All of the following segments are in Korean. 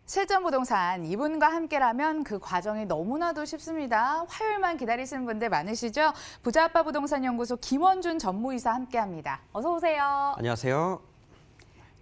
실전부동산 이분과 함께라면 그 과정이 너무나도 쉽습니다. 화요일만 기다리시는 분들 많으시죠? 부자아빠 부동산 연구소 김원준 전무이사 함께합니다. 어서 오세요. 안녕하세요.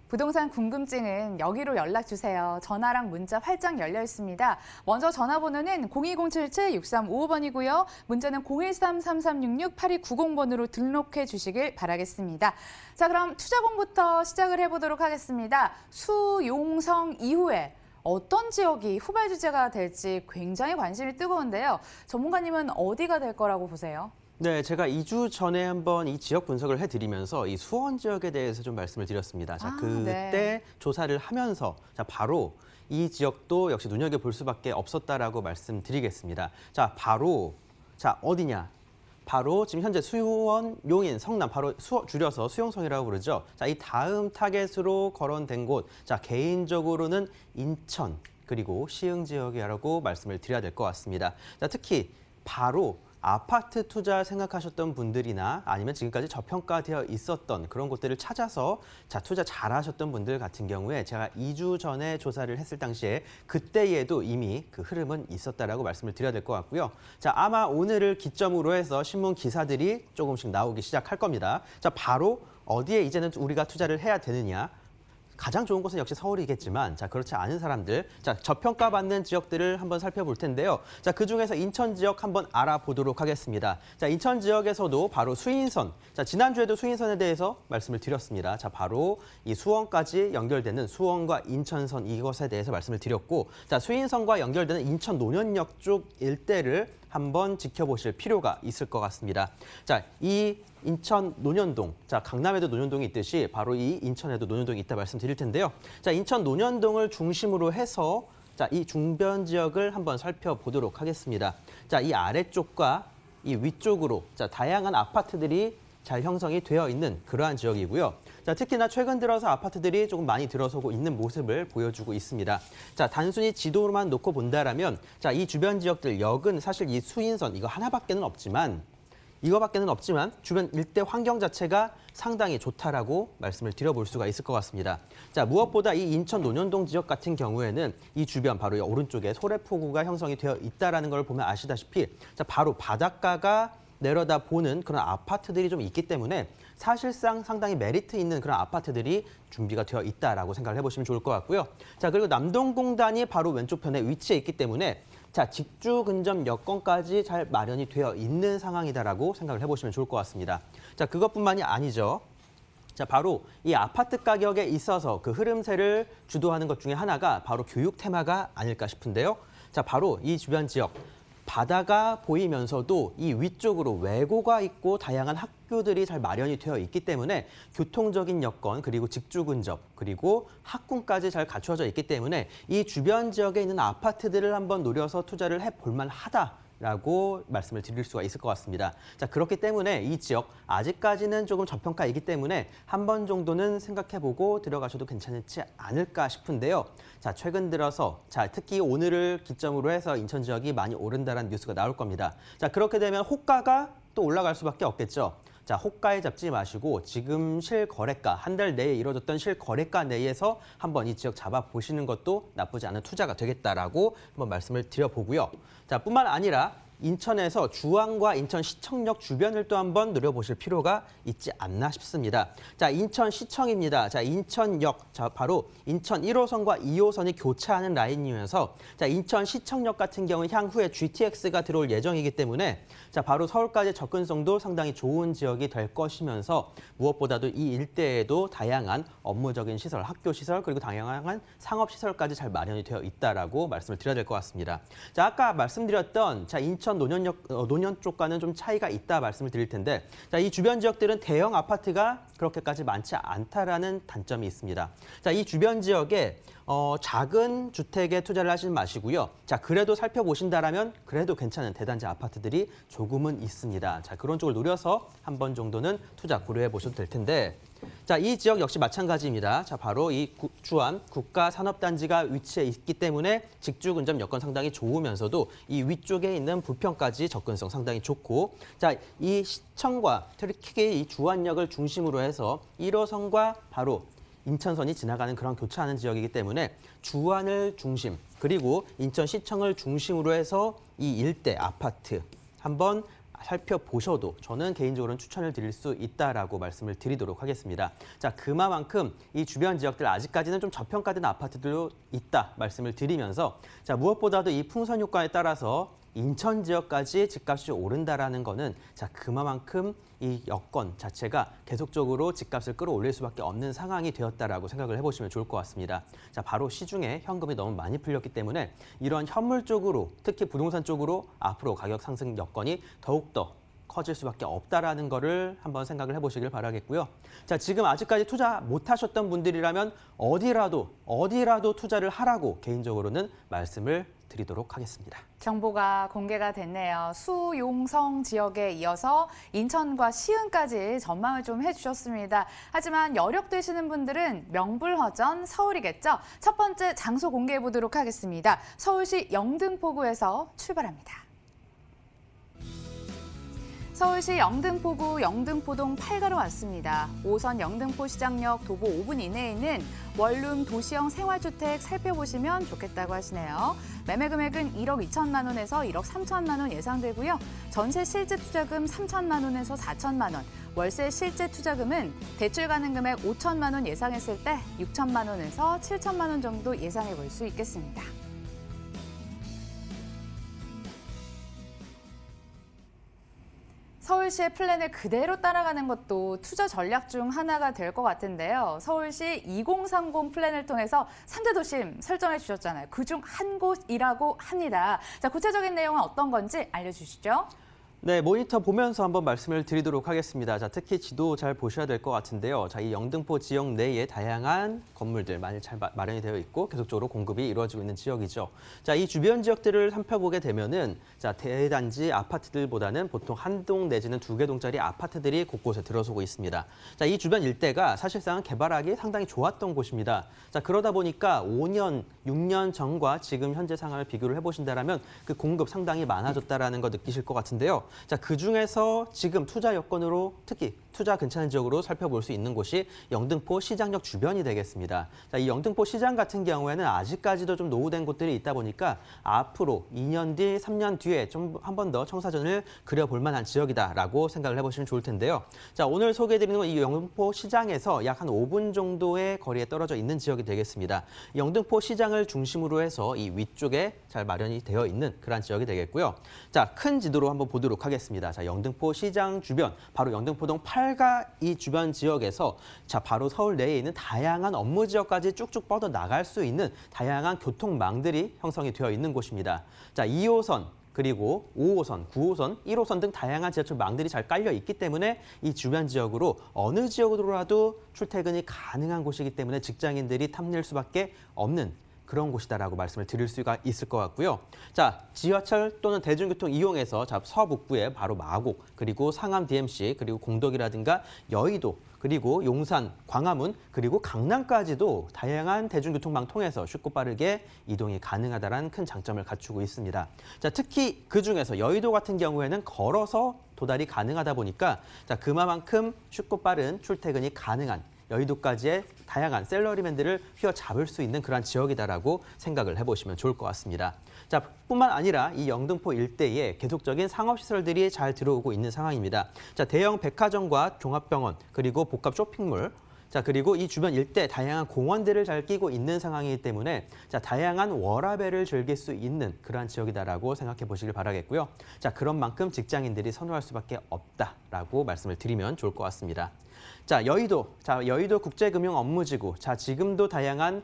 부동산 궁금증은 여기로 연락 주세요. 전화랑 문자 활짝 열려 있습니다. 먼저 전화번호는 02077-6355번이고요. 문자는 013-3366-8290번으로 등록해 주시길 바라겠습니다. 자, 그럼 투자공부터 시작을 해보도록 하겠습니다. 수용성 이후에 어떤 지역이 후발 주제가 될지 굉장히 관심이 뜨거운데요. 전문가님은 어디가 될 거라고 보세요? 네, 제가 2주 전에 한번 이 지역 분석을 해드리면서 이 수원 지역에 대해서 좀 말씀을 드렸습니다. 자, 그때 네. 조사를 하면서 바로 이 지역도 역시 눈여겨볼 수밖에 없었다라고 말씀드리겠습니다. 어디냐? 바로 지금 현재 수원, 용인, 성남, 바로 줄여서 수용성이라고 부르죠. 자, 이 다음 타겟으로 거론된 곳, 개인적으로는 인천 그리고 시흥 지역이라고 말씀을 드려야 될 것 같습니다. 자, 특히 바로 아파트 투자 생각하셨던 분들이나 아니면 지금까지 저평가되어 있었던 그런 곳들을 찾아서 투자 잘하셨던 분들 같은 경우에 제가 2주 전에 조사를 했을 당시에 그때에도 이미 그 흐름은 있었다라고 말씀을 드려야 될 것 같고요. 자, 아마 오늘을 기점으로 해서 신문 기사들이 조금씩 나오기 시작할 겁니다. 자, 바로 어디에 이제는 우리가 투자를 해야 되느냐? 가장 좋은 곳은 역시 서울이겠지만 그렇지 않은 사람들, 저평가받는 지역들을 한번 살펴볼 텐데요. 그중에서 인천 지역 한번 알아보도록 하겠습니다. 인천 지역에서도 바로 수인선, 지난주에도 수인선에 대해서 말씀을 드렸습니다. 바로 이 수원까지 연결되는 수원과 인천선 이것에 대해서 말씀을 드렸고, 수인선과 연결되는 인천 노년역 쪽 일대를 한번 지켜보실 필요가 있을 것 같습니다. 이 인천 논현동, 강남에도 논현동이 있듯이 바로 이 인천에도 논현동이 있다 말씀드릴 텐데요. 인천 논현동을 중심으로 해서 이 중변 지역을 한번 살펴보도록 하겠습니다. 이 아래쪽과 이 위쪽으로 다양한 아파트들이 잘 형성이 되어 있는 그러한 지역이고요. 특히나 최근 들어서 아파트들이 조금 많이 들어서고 있는 모습을 보여주고 있습니다. 단순히 지도로만 놓고 본다라면 이 주변 지역들 역은 사실 이 수인선 이거 하나밖에는 없지만 주변 일대 환경 자체가 상당히 좋다라고 말씀을 드려볼 수가 있을 것 같습니다. 무엇보다 이 인천 논현동 지역 같은 경우에는 이 주변 바로 이 오른쪽에 소래포구가 형성이 되어 있다는 걸 보면 아시다시피 바로 바닷가가 내려다보는 그런 아파트들이 좀 있기 때문에 사실상 상당히 메리트 있는 그런 아파트들이 준비가 되어 있다라고 생각을 해보시면 좋을 것 같고요. 그리고 남동공단이 바로 왼쪽 편에 위치해 있기 때문에 직주 근접 여건까지 잘 마련이 되어 있는 상황이다라고 생각을 해보시면 좋을 것 같습니다. 그것뿐만이 아니죠. 바로 이 아파트 가격에 있어서 그 흐름세를 주도하는 것 중에 하나가 바로 교육 테마가 아닐까 싶은데요. 바로 이 주변 지역. 바다가 보이면서도 이 위쪽으로 외고가 있고 다양한 학교들이 잘 마련이 되어 있기 때문에 교통적인 여건 그리고 직주 근접 그리고 학군까지 잘 갖추어져 있기 때문에 이 주변 지역에 있는 아파트들을 한번 노려서 투자를 해볼 만하다라고 말씀을 드릴 수가 있을 것 같습니다. 그렇기 때문에 이 지역 아직까지는 조금 저평가이기 때문에 한 번 정도는 생각해보고 들어가셔도 괜찮지 않을까 싶은데요. 최근 들어서 특히 오늘을 기점으로 해서 인천 지역이 많이 오른다는 뉴스가 나올 겁니다. 그렇게 되면 호가가 또 올라갈 수밖에 없겠죠. 호가에 잡지 마시고 지금 실거래가, 한 달 내에 이루어졌던 실거래가 내에서 한번 이 지역 잡아보시는 것도 나쁘지 않은 투자가 되겠다라고 한번 말씀을 드려보고요. 뿐만 아니라 인천에서 주안과 인천시청역 주변을 또 한번 누려보실 필요가 있지 않나 싶습니다. 인천시청입니다. 인천역, 바로 인천 1호선과 2호선이 교차하는 라인이면서 인천시청역 같은 경우는 향후에 GTX가 들어올 예정이기 때문에 바로 서울까지 접근성도 상당히 좋은 지역이 될 것이면서 무엇보다도 이 일대에도 다양한 업무적인 시설, 학교 시설 그리고 다양한 상업 시설까지 잘 마련이 되어 있다라고 말씀을 드려야 될 것 같습니다. 아까 말씀드렸던 인천 논현 쪽과는 좀 차이가 있다 말씀을 드릴 텐데 이 주변 지역들은 대형 아파트가 그렇게까지 많지 않다라는 단점이 있습니다. 이 주변 지역에 작은 주택에 투자를 하시지 마시고요. 그래도 살펴보신다라면 그래도 괜찮은 대단지 아파트들이 조금은 있습니다. 그런 쪽을 노려서 한 번 정도는 투자 고려해 보셔도 될 텐데 이 지역 역시 마찬가지입니다. 바로 이 주안 국가산업단지가 위치해 있기 때문에 직주 근접 여건 상당히 좋으면서도 이 위쪽에 있는 부평까지 접근성 상당히 좋고 이 시청과 특히 이 주안역을 중심으로 해서 1호선과 바로 인천선이 지나가는 그런 교차하는 지역이기 때문에 주안을 중심 그리고 인천시청을 중심으로 해서 이 일대 아파트 한번 살펴보셔도 저는 개인적으로는 추천을 드릴 수 있다라고 말씀을 드리도록 하겠습니다. 자, 그만큼 이 주변 지역들 아직까지는 좀 저평가된 아파트들도 있다 말씀을 드리면서 자, 무엇보다도 이 풍선 효과에 따라서 인천 지역까지 집값이 오른다라는 거는 자, 그만큼 이 여건 자체가 계속적으로 집값을 끌어올릴 수밖에 없는 상황이 되었다라고 생각을 해보시면 좋을 것 같습니다. 자, 바로 시중에 현금이 너무 많이 풀렸기 때문에 이런 현물 쪽으로 특히 부동산 쪽으로 앞으로 가격 상승 여건이 더욱더 커질 수밖에 없다라는 거를 한번 생각을 해보시길 바라겠고요. 자, 지금 아직까지 투자 못 하셨던 분들이라면 어디라도 투자를 하라고 개인적으로는 말씀을 드리도록 하겠습니다. 정보가 공개가 됐네요. 수용성 지역에 이어서 인천과 시흥까지 전망을 좀 해주셨습니다. 하지만 여력되시는 분들은 명불허전 서울이겠죠. 첫 번째 장소 공개해 보도록 하겠습니다. 서울시 영등포구에서 출발합니다. 서울시 영등포구 영등포동 8가로 왔습니다. 5선 영등포시장역 도보 5분 이내에 있는 원룸 도시형 생활주택 살펴보시면 좋겠다고 하시네요. 매매 금액은 1억 2천만 원에서 1억 3천만 원 예상되고요. 전세 실제 투자금 3천만 원에서 4천만 원, 월세 실제 투자금은 대출 가능 금액 5천만 원 예상했을 때 6천만 원에서 7천만 원 정도 예상해 볼 수 있겠습니다. 서울시의 플랜을 그대로 따라가는 것도 투자 전략 중 하나가 될 것 같은데요. 서울시 2030 플랜을 통해서 3대 도심 설정해 주셨잖아요. 그중 한 곳이라고 합니다. 자, 구체적인 내용은 어떤 건지 알려주시죠. 네, 모니터 보면서 한번 말씀을 드리도록 하겠습니다. 자, 특히 지도 잘 보셔야 될 것 같은데요. 자, 이 영등포 지역 내에 다양한 건물들 많이 잘 마련이 되어 있고 계속적으로 공급이 이루어지고 있는 지역이죠. 자, 이 주변 지역들을 살펴보게 되면은 자, 대단지 아파트들보다는 보통 한 동 내지는 2개 동짜리 아파트들이 곳곳에 들어서고 있습니다. 자, 이 주변 일대가 사실상 개발하기 상당히 좋았던 곳입니다. 자, 그러다 보니까 5년, 6년 전과 지금 현재 상황을 비교를 해보신다면 그 공급 상당히 많아졌다라는 거 느끼실 것 같은데요. 자, 그중에서 지금 투자 여건으로 특히 투자 괜찮은 지역으로 살펴볼 수 있는 곳이 영등포 시장역 주변이 되겠습니다. 자, 이 영등포 시장 같은 경우에는 아직까지도 좀 노후된 곳들이 있다 보니까 앞으로 2년 뒤, 3년 뒤에 좀 한 번 더 청사진을 그려볼 만한 지역이다라고 생각을 해보시면 좋을 텐데요. 자, 오늘 소개해드리는 건 이 영등포 시장에서 약 한 5분 정도의 거리에 떨어져 있는 지역이 되겠습니다. 영등포 시장을 중심으로 해서 이 위쪽에 잘 마련이 되어 있는 그런 지역이 되겠고요. 자, 큰 지도로 한번 보도록 하겠습니다. 자, 영등포 시장 주변, 바로 영등포동 8가 이 주변 지역에서 자, 바로 서울 내에 있는 다양한 업무 지역까지 쭉쭉 뻗어 나갈 수 있는 다양한 교통망들이 형성이 되어 있는 곳입니다. 자, 2호선, 그리고 5호선, 9호선, 1호선 등 다양한 지하철망들이 잘 깔려 있기 때문에 이 주변 지역으로 어느 지역으로라도 출퇴근이 가능한 곳이기 때문에 직장인들이 탐낼 수밖에 없는 그런 곳이다라고 말씀을 드릴 수가 있을 것 같고요. 자, 지하철 또는 대중교통 이용해서 자, 서북부에 바로 마곡, 그리고 상암 DMC, 그리고 공덕이라든가 여의도, 그리고 용산, 광화문, 그리고 강남까지도 다양한 대중교통망 통해서 쉽고 빠르게 이동이 가능하다는 큰 장점을 갖추고 있습니다. 자, 특히 그중에서 여의도 같은 경우에는 걸어서 도달이 가능하다 보니까 자, 그만큼 쉽고 빠른 출퇴근이 가능한 여의도까지의 다양한 샐러리맨들을 휘어잡을 수 있는 그런 지역이다라고 생각을 해보시면 좋을 것 같습니다. 자, 뿐만 아니라 이 영등포 일대에 계속적인 상업시설들이 잘 들어오고 있는 상황입니다. 자, 대형 백화점과 종합병원, 그리고 복합 쇼핑몰, 자, 그리고 이 주변 일대 다양한 공원들을 잘 끼고 있는 상황이기 때문에 자, 다양한 워라밸을 즐길 수 있는 그러한 지역이다라고 생각해 보시길 바라겠고요. 자, 그런 만큼 직장인들이 선호할 수밖에 없다라고 말씀을 드리면 좋을 것 같습니다. 자, 여의도 국제금융업무지구. 자, 지금도 다양한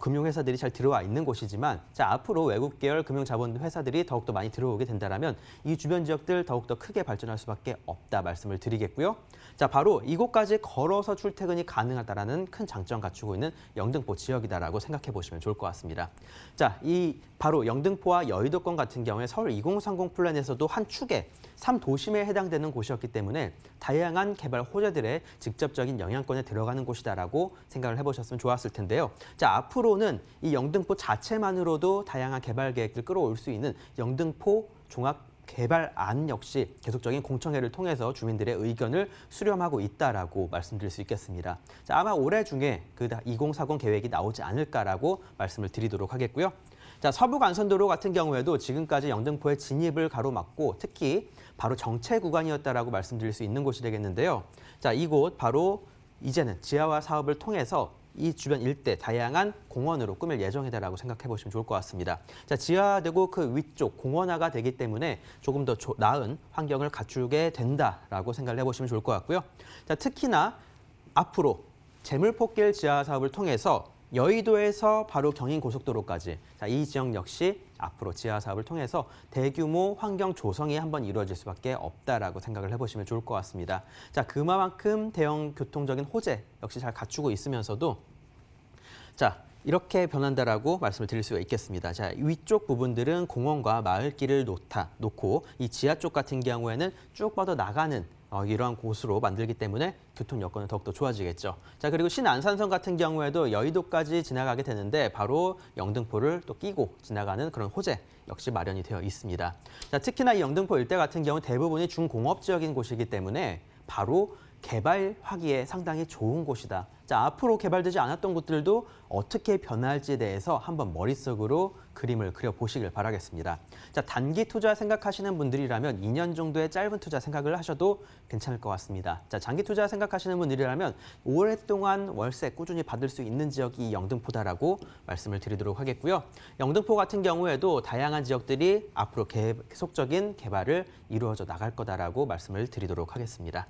금융회사들이 잘 들어와 있는 곳이지만 자, 앞으로 외국 계열 금융자본 회사들이 더욱더 많이 들어오게 된다면 이 주변 지역들 더욱더 크게 발전할 수밖에 없다 말씀을 드리겠고요. 자, 바로 이곳까지 걸어서 출퇴근이 가능하다라는 큰 장점 갖추고 있는 영등포 지역이다라고 생각해 보시면 좋을 것 같습니다. 자, 이 바로 영등포와 여의도권 같은 경우에 서울 2030 플랜에서도 한 축에 3도심에 해당되는 곳이었기 때문에 다양한 개발 호재들의 직접적인 영향권에 들어가는 곳이다라고 생각을 해보셨으면 좋았을 텐데요. 자, 앞으로는 이 영등포 자체만으로도 다양한 개발 계획들 끌어올 수 있는 영등포 종합 개발안 역시 계속적인 공청회를 통해서 주민들의 의견을 수렴하고 있다라고 말씀드릴 수 있겠습니다. 자, 아마 올해 중에 그 2040 계획이 나오지 않을까라고 말씀을 드리도록 하겠고요. 자, 서부간선도로 같은 경우에도 지금까지 영등포의 진입을 가로막고 특히 바로 정체 구간이었다라고 말씀드릴 수 있는 곳이 되겠는데요. 자, 이곳 바로 이제는 지하화 사업을 통해서 이 주변 일대 다양한 공원으로 꾸밀 예정이다라고 생각해 보시면 좋을 것 같습니다. 자, 지하되고 그 위쪽 공원화가 되기 때문에 조금 더 나은 환경을 갖추게 된다라고 생각을 해보시면 좋을 것 같고요. 자, 특히나 앞으로 재물포길 지하화 사업을 통해서 여의도에서 바로 경인고속도로까지 자, 이 지역 역시 앞으로 지하 사업을 통해서 대규모 환경 조성이 한번 이루어질 수밖에 없다라고 생각을 해보시면 좋을 것 같습니다. 자, 그만큼 대형 교통적인 호재 역시 잘 갖추고 있으면서도 자, 이렇게 변한다라고 말씀을 드릴 수가 있겠습니다. 자, 위쪽 부분들은 공원과 마을길을 놓고 이 지하 쪽 같은 경우에는 쭉 뻗어 나가는 이러한 곳으로 만들기 때문에 교통 여건은 더욱더 좋아지겠죠. 자, 그리고 신안산선 같은 경우에도 여의도까지 지나가게 되는데 바로 영등포를 또 끼고 지나가는 그런 호재 역시 마련이 되어 있습니다. 자, 특히나 이 영등포 일대 같은 경우 대부분이 중공업 지역인 곳이기 때문에 바로 개발하기에 상당히 좋은 곳이다. 자, 앞으로 개발되지 않았던 곳들도 어떻게 변할지에 대해서 한번 머릿속으로 그림을 그려보시길 바라겠습니다. 자, 단기 투자 생각하시는 분들이라면 2년 정도의 짧은 투자 생각을 하셔도 괜찮을 것 같습니다. 자, 장기 투자 생각하시는 분들이라면 오랫동안 월세 꾸준히 받을 수 있는 지역이 영등포다라고 말씀을 드리도록 하겠고요. 영등포 같은 경우에도 다양한 지역들이 앞으로 계속적인 개발을 이루어져 나갈 거다라고 말씀을 드리도록 하겠습니다.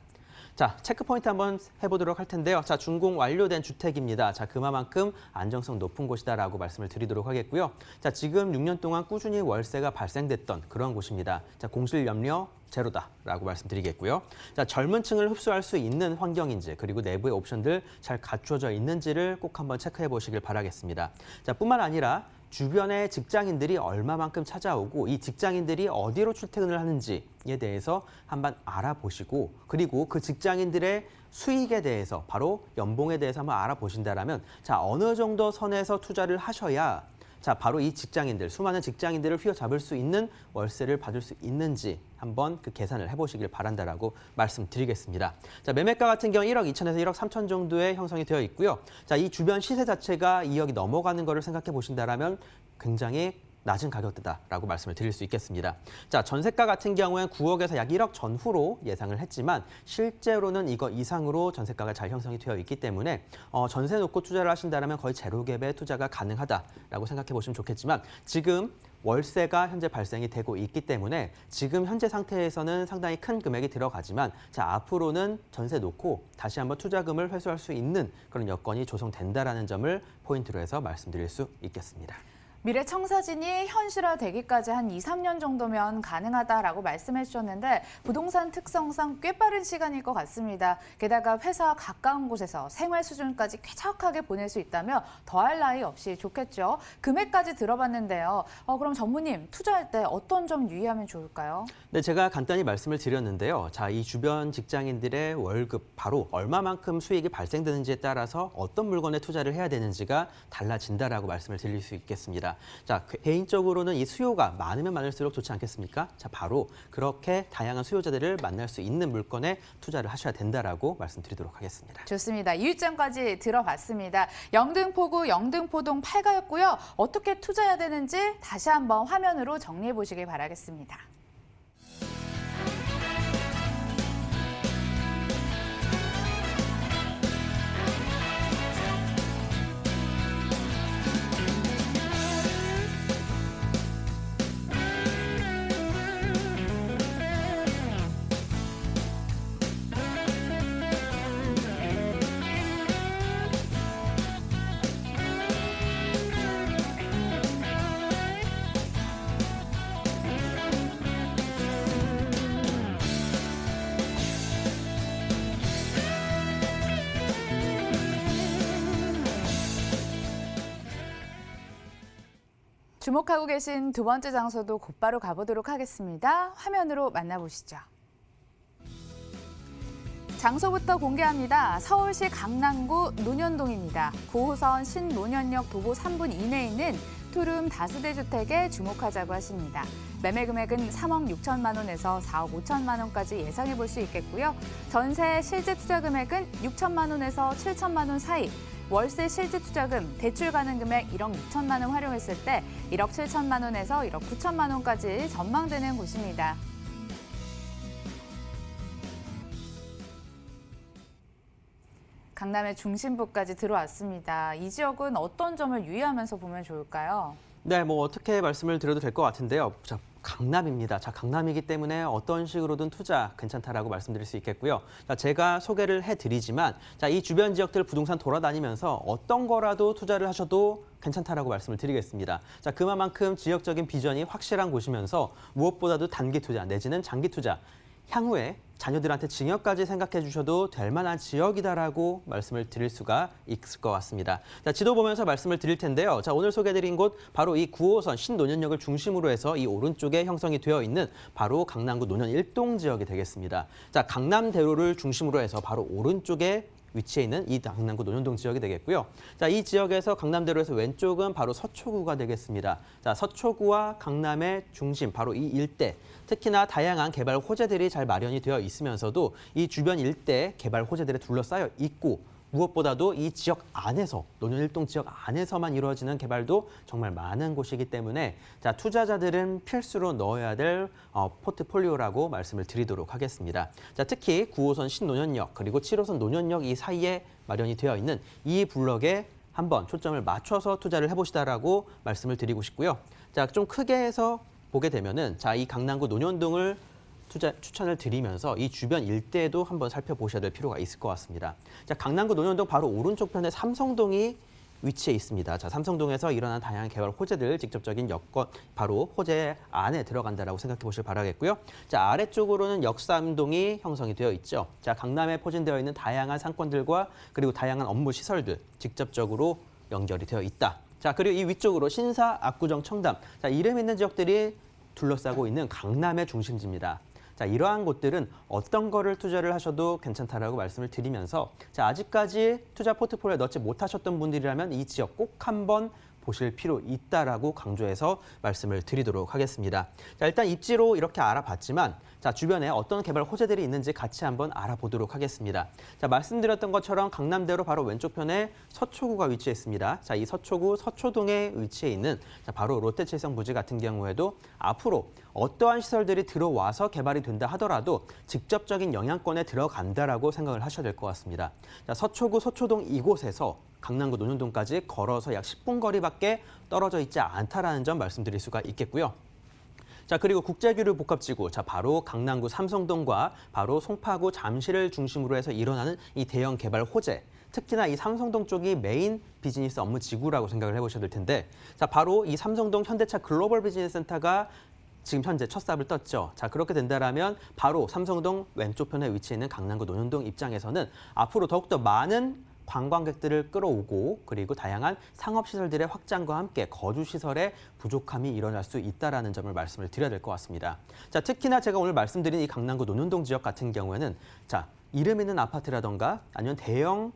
자, 체크포인트 한번 해보도록 할 텐데요. 자, 준공 완료된 주택입니다. 자, 그만큼 안정성 높은 곳이다라고 말씀을 드리도록 하겠고요. 자, 지금 6년 동안 꾸준히 월세가 발생됐던 그런 곳입니다. 자, 공실 염려 제로다라고 말씀드리겠고요. 자, 젊은 층을 흡수할 수 있는 환경인지 그리고 내부의 옵션들 잘 갖추어져 있는지를 꼭 한번 체크해 보시길 바라겠습니다. 자, 뿐만 아니라 주변의 직장인들이 얼마만큼 찾아오고 이 직장인들이 어디로 출퇴근을 하는지에 대해서 한번 알아보시고 그리고 그 직장인들의 수익에 대해서 바로 연봉에 대해서 한번 알아보신다라면 자, 어느 정도 선에서 투자를 하셔야 자, 바로 이 직장인들, 수많은 직장인들을 휘어잡을 수 있는 월세를 받을 수 있는지 한번 그 계산을 해보시길 바란다라고 말씀드리겠습니다. 자, 매매가 같은 경우 1억 2천에서 1억 3천 정도의 형성이 되어 있고요. 자, 이 주변 시세 자체가 2억이 넘어가는 거를 생각해 보신다라면 굉장히 낮은 가격대다라고 말씀을 드릴 수 있겠습니다. 자, 전세가 같은 경우엔 9억에서 약 1억 전후로 예상을 했지만 실제로는 이거 이상으로 전세가가 잘 형성이 되어 있기 때문에 전세 놓고 투자를 하신다면 거의 제로갭의 투자가 가능하다라고 생각해 보시면 좋겠지만 지금 월세가 현재 발생이 되고 있기 때문에 지금 현재 상태에서는 상당히 큰 금액이 들어가지만 자, 앞으로는 전세 놓고 다시 한번 투자금을 회수할 수 있는 그런 여건이 조성된다라는 점을 포인트로 해서 말씀드릴 수 있겠습니다. 미래 청사진이 현실화되기까지 한 2, 3년 정도면 가능하다라고 말씀해 주셨는데 부동산 특성상 꽤 빠른 시간일 것 같습니다. 게다가 회사 가까운 곳에서 생활 수준까지 쾌적하게 보낼 수 있다면 더할 나위 없이 좋겠죠. 금액까지 들어봤는데요. 그럼 전무님, 투자할 때 어떤 점 유의하면 좋을까요? 네, 제가 간단히 말씀을 드렸는데요. 자, 이 주변 직장인들의 월급 바로 얼마만큼 수익이 발생되는지에 따라서 어떤 물건에 투자를 해야 되는지가 달라진다라고 말씀을 드릴 수 있겠습니다. 자, 개인적으로는 이 수요가 많으면 많을수록 좋지 않겠습니까? 자, 바로 그렇게 다양한 수요자들을 만날 수 있는 물건에 투자를 하셔야 된다라고 말씀드리도록 하겠습니다. 좋습니다. 유의점까지 들어봤습니다. 영등포구 영등포동 8가였고요. 어떻게 투자해야 되는지 다시 한번 화면으로 정리해 보시길 바라겠습니다. 주목하고 계신 두 번째 장소도 곧바로 가보도록 하겠습니다. 화면으로 만나보시죠. 장소부터 공개합니다. 서울시 강남구 논현동입니다. 9호선 신논현역 도보 3분 이내에 있는 투룸 다세대 주택에 주목하자고 하십니다. 매매 금액은 3억 6천만 원에서 4억 5천만 원까지 예상해 볼 수 있겠고요. 전세 실제 투자 금액은 6천만 원에서 7천만 원 사이, 월세 실제 투자금, 대출 가능 금액 1억 6천만 원 활용했을 때 1억 7천만 원에서 1억 9천만 원까지 전망되는 곳입니다. 강남의 중심부까지 들어왔습니다. 이 지역은 어떤 점을 유의하면서 보면 좋을까요? 네, 뭐 어떻게 말씀을 드려도 될 것 같은데요. 자, 강남입니다. 자, 강남이기 때문에 어떤 식으로든 투자 괜찮다라고 말씀드릴 수 있겠고요. 자, 제가 소개를 해드리지만, 자, 이 주변 지역들 부동산 돌아다니면서 어떤 거라도 투자를 하셔도 괜찮다라고 말씀을 드리겠습니다. 자, 그만큼 지역적인 비전이 확실한 곳이면서 무엇보다도 단기 투자 내지는 장기 투자, 향후에 자녀들한테 증여까지 생각해 주셔도 될 만한 지역이다라고 말씀을 드릴 수가 있을 것 같습니다. 자, 지도 보면서 말씀을 드릴 텐데요. 자, 오늘 소개해드린 곳 바로 이 9호선 신논현역을 중심으로 해서 이 오른쪽에 형성이 되어 있는 바로 강남구 논현 1동 지역이 되겠습니다. 자, 강남대로를 중심으로 해서 바로 오른쪽에 위치해 있는 이 강남구 논현동 지역이 되겠고요. 자, 이 지역에서 강남대로에서 왼쪽은 바로 서초구가 되겠습니다. 자, 서초구와 강남의 중심, 바로 이 일대, 특히나 다양한 개발 호재들이 잘 마련이 되어 있으면서도 이 주변 일대 개발 호재들에 둘러싸여 있고, 무엇보다도 이 지역 안에서, 논현 1동 지역 안에서만 이루어지는 개발도 정말 많은 곳이기 때문에 자, 투자자들은 필수로 넣어야 될 포트폴리오라고 말씀을 드리도록 하겠습니다. 자, 특히 9호선 신논현역 그리고 7호선 논현역 이 사이에 마련이 되어 있는 이 블럭에 한번 초점을 맞춰서 투자를 해보시다라고 말씀을 드리고 싶고요. 자, 좀 크게 해서 보게 되면은 자, 이 강남구 논현동을 추천을 드리면서 이 주변 일대에도 한번 살펴보셔야 될 필요가 있을 것 같습니다. 자, 강남구 논현동 바로 오른쪽 편에 삼성동이 위치해 있습니다. 자, 삼성동에서 일어난 다양한 개발 호재들, 직접적인 여건, 바로 호재 안에 들어간다라고 생각해 보시길 바라겠고요. 자, 아래쪽으로는 역삼동이 형성이 되어 있죠. 자, 강남에 포진되어 있는 다양한 상권들과 그리고 다양한 업무 시설들, 직접적으로 연결이 되어 있다. 자, 그리고 이 위쪽으로 신사, 압구정, 청담. 자, 이름 있는 지역들이 둘러싸고 있는 강남의 중심지입니다. 자, 이러한 곳들은 어떤 거를 투자를 하셔도 괜찮다라고 말씀을 드리면서 자, 아직까지 투자 포트폴리오에 넣지 못하셨던 분들이라면 이 지역 꼭 한번 보실 필요 있다라고 강조해서 말씀을 드리도록 하겠습니다. 자, 일단 입지로 이렇게 알아봤지만 자, 주변에 어떤 개발 호재들이 있는지 같이 한번 알아보도록 하겠습니다. 자, 말씀드렸던 것처럼 강남대로 바로 왼쪽 편에 서초구가 위치해 있습니다. 자, 이 서초구 서초동에 위치해 있는 자, 바로 롯데칠성 부지 같은 경우에도 앞으로 어떠한 시설들이 들어와서 개발이 된다 하더라도 직접적인 영향권에 들어간다라고 생각을 하셔야 될 것 같습니다. 자, 서초구 서초동 이곳에서 강남구 논현동까지 걸어서 약 10분 거리밖에 떨어져 있지 않다라는 점 말씀드릴 수가 있겠고요. 자, 그리고 국제교류 복합지구, 자, 바로 강남구 삼성동과 바로 송파구 잠실을 중심으로 해서 일어나는 이 대형 개발 호재, 특히나 이 삼성동 쪽이 메인 비즈니스 업무 지구라고 생각을 해보셔야 될 텐데, 자, 바로 이 삼성동 현대차 글로벌 비즈니스 센터가 지금 현재 첫 삽을 떴죠. 자, 그렇게 된다면 바로 삼성동 왼쪽 편에 위치해 있는 강남구 논현동 입장에서는 앞으로 더욱더 많은 관광객들을 끌어오고 그리고 다양한 상업시설들의 확장과 함께 거주시설의 부족함이 일어날 수 있다는 점을 말씀을 드려야 될 것 같습니다. 자, 특히나 제가 오늘 말씀드린 이 강남구 논현동 지역 같은 경우에는 자, 이름 있는 아파트라던가 아니면 대형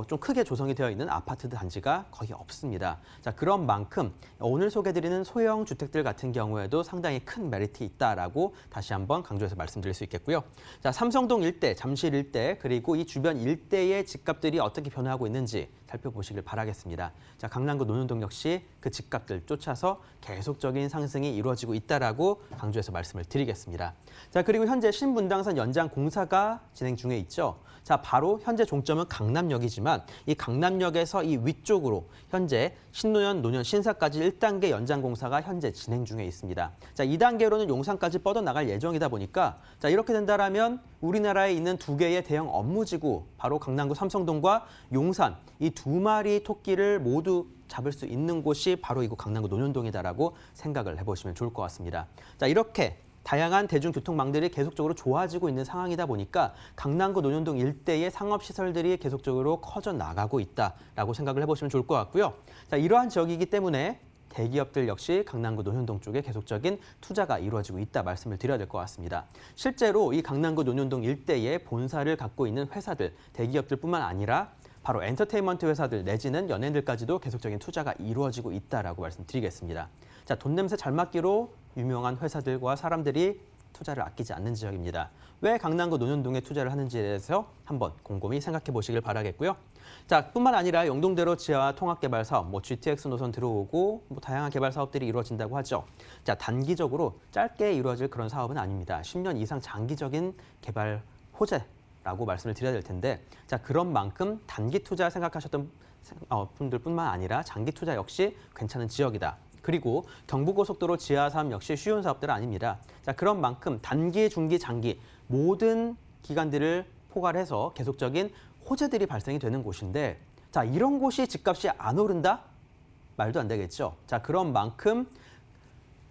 좀 크게 조성이 되어 있는 아파트 단지가 거의 없습니다. 자, 그런 만큼 오늘 소개드리는 소형 주택들 같은 경우에도 상당히 큰 메리트 있다라고 다시 한번 강조해서 말씀드릴 수 있겠고요. 자, 삼성동 일대, 잠실 일대, 그리고 이 주변 일대의 집값들이 어떻게 변화하고 있는지 살펴보시길 바라겠습니다. 자, 강남구 논현동 역시 그 집값들 쫓아서 계속적인 상승이 이루어지고 있다라고 강조해서 말씀을 드리겠습니다. 자, 그리고 현재 신분당선 연장 공사가 진행 중에 있죠. 자, 바로 현재 종점은 강남역이지만 이 강남역에서 이 위쪽으로 현재 신논현, 논현, 신사까지 1단계 연장 공사가 현재 진행 중에 있습니다. 자, 2단계로는 용산까지 뻗어나갈 예정이다 보니까 자, 이렇게 된다면 우리나라에 있는 두 개의 대형 업무지구, 바로 강남구 삼성동과 용산, 이 두 마리 토끼를 모두 잡을 수 있는 곳이 바로 이곳 강남구 논현동이다라고 생각을 해보시면 좋을 것 같습니다. 자, 이렇게 다양한 대중교통망들이 계속적으로 좋아지고 있는 상황이다 보니까 강남구 논현동 일대의 상업시설들이 계속적으로 커져 나가고 있다라고 생각을 해보시면 좋을 것 같고요. 자, 이러한 지역이기 때문에 대기업들 역시 강남구 논현동 쪽에 계속적인 투자가 이루어지고 있다 말씀을 드려야 될 것 같습니다. 실제로 이 강남구 논현동 일대에 본사를 갖고 있는 회사들, 대기업들뿐만 아니라 바로 엔터테인먼트 회사들 내지는 연예인들까지도 계속적인 투자가 이루어지고 있다라고 말씀드리겠습니다. 자, 돈 냄새 잘 맡기로 유명한 회사들과 사람들이 투자를 아끼지 않는 지역입니다. 왜 강남구 논현동에 투자를 하는지에 대해서 한번 곰곰이 생각해 보시길 바라겠고요. 자, 뿐만 아니라 영동대로 지하 통합개발 사업, GTX 노선 들어오고 다양한 개발 사업들이 이루어진다고 하죠. 자, 단기적으로 짧게 이루어질 그런 사업은 아닙니다. 10년 이상 장기적인 개발 호재라고 말씀을 드려야 될 텐데, 자, 그런 만큼 단기 투자 생각하셨던 분들뿐만 아니라 장기 투자 역시 괜찮은 지역이다. 그리고 경부고속도로 지하 3 역시 쉬운 사업들 아닙니다. 자, 그런 만큼 단기, 중기, 장기 모든 기간들을 포괄해서 계속적인 호재들이 발생이 되는 곳인데, 자, 이런 곳이 집값이 안 오른다? 말도 안 되겠죠. 자, 그런 만큼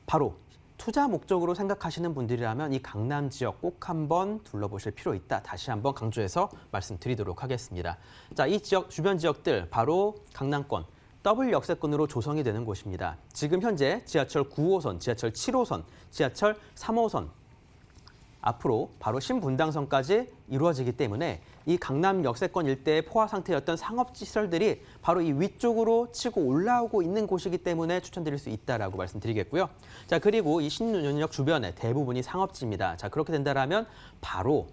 바로 투자 목적으로 생각하시는 분들이라면 이 강남 지역 꼭 한번 둘러보실 필요 있다. 다시 한번 강조해서 말씀드리도록 하겠습니다. 자, 이 지역 주변 지역들 바로 강남권 더블 역세권으로 조성이 되는 곳입니다. 지금 현재 지하철 9호선, 지하철 7호선, 지하철 3호선 앞으로 바로 신분당선까지 이루어지기 때문에 이 강남 역세권 일대의 포화 상태였던 상업시설들이 바로 이 위쪽으로 치고 올라오고 있는 곳이기 때문에 추천드릴 수 있다라고 말씀드리겠고요. 자, 그리고 이 신논현역 주변에 대부분이 상업지입니다. 자, 그렇게 된다라면 바로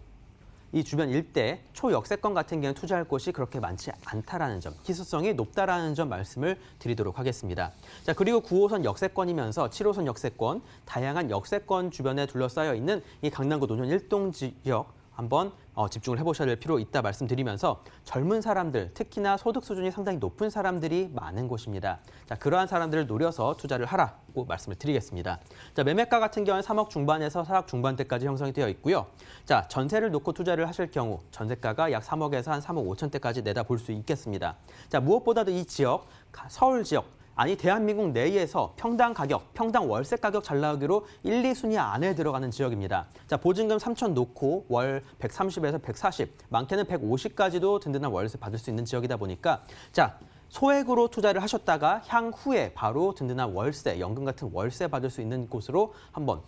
이 주변 일대 초역세권 같은 경우는 투자할 곳이 그렇게 많지 않다라는 점, 희소성이 높다라는 점 말씀을 드리도록 하겠습니다. 자, 그리고 9호선 역세권이면서 7호선 역세권, 다양한 역세권 주변에 둘러싸여 있는 이 강남구 논현 일동 지역 한번 집중을 해보셔야 될 필요 있다 말씀드리면서 젊은 사람들, 특히나 소득 수준이 상당히 높은 사람들이 많은 곳입니다. 자, 그러한 사람들을 노려서 투자를 하라고 말씀을 드리겠습니다. 자, 매매가 같은 경우는 3억 중반에서 4억 중반대까지 형성이 되어 있고요. 자, 전세를 놓고 투자를 하실 경우 전세가가 약 3억에서 한 3억 5천대까지 내다볼 수 있겠습니다. 자, 무엇보다도 이 지역, 서울 지역, 아니 대한민국 내에서 평당 가격, 평당 월세 가격 잘 나오기로 1, 2순위 안에 들어가는 지역입니다. 자, 보증금 3천 놓고 월 130에서 140, 많게는 150까지도 든든한 월세 받을 수 있는 지역이다 보니까 자, 소액으로 투자를 하셨다가 향후에 바로 든든한 월세, 연금 같은 월세 받을 수 있는 곳으로 한번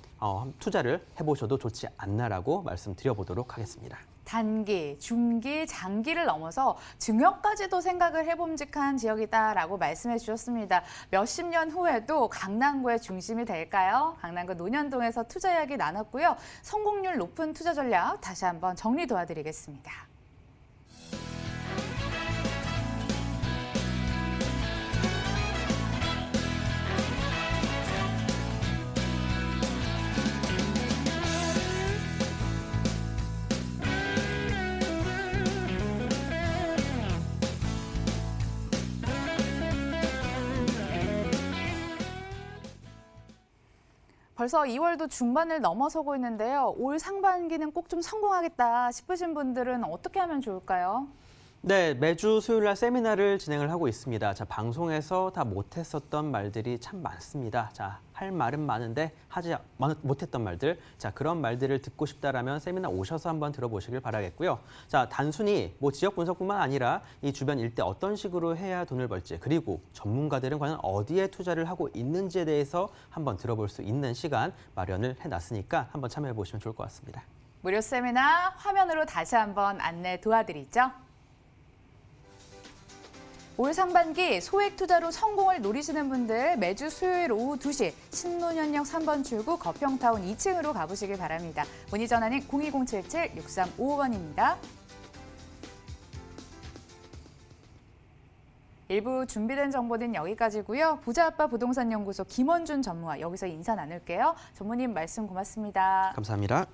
투자를 해보셔도 좋지 않나라고 말씀드려보도록 하겠습니다. 단기, 중기, 장기를 넘어서 증여까지도 생각을 해봄직한 지역이다라고 말씀해 주셨습니다. 몇십 년 후에도 강남구의 중심이 될까요? 강남구 논현동에서 투자 이야기 나눴고요. 성공률 높은 투자 전략 다시 한번 정리 도와드리겠습니다. 벌써 2월도 중반을 넘어서고 있는데요. 올 상반기는 꼭 좀 성공하겠다 싶으신 분들은 어떻게 하면 좋을까요? 네, 매주 수요일 날 세미나를 진행을 하고 있습니다. 자, 방송에서 다 못했었던 말들이 참 많습니다. 자, 할 말은 많은데 하지 못했던 말들. 자, 그런 말들을 듣고 싶다라면 세미나 오셔서 한번 들어보시길 바라겠고요. 자, 단순히 지역 분석뿐만 아니라 이 주변 일대 어떤 식으로 해야 돈을 벌지, 그리고 전문가들은 과연 어디에 투자를 하고 있는지에 대해서 한번 들어볼 수 있는 시간 마련을 해놨으니까 한번 참여해 보시면 좋을 것 같습니다. 무료 세미나 화면으로 다시 한번 안내 도와드리죠. 올 상반기 소액 투자로 성공을 노리시는 분들 매주 수요일 오후 2시 신논현역 3번 출구 거평타운 2층으로 가보시길 바랍니다. 문의 전화는 02077-6355번입니다. 일부 준비된 정보는 여기까지고요. 부자아빠 부동산 연구소 김원준 전무와 여기서 인사 나눌게요. 전무님 말씀 고맙습니다. 감사합니다.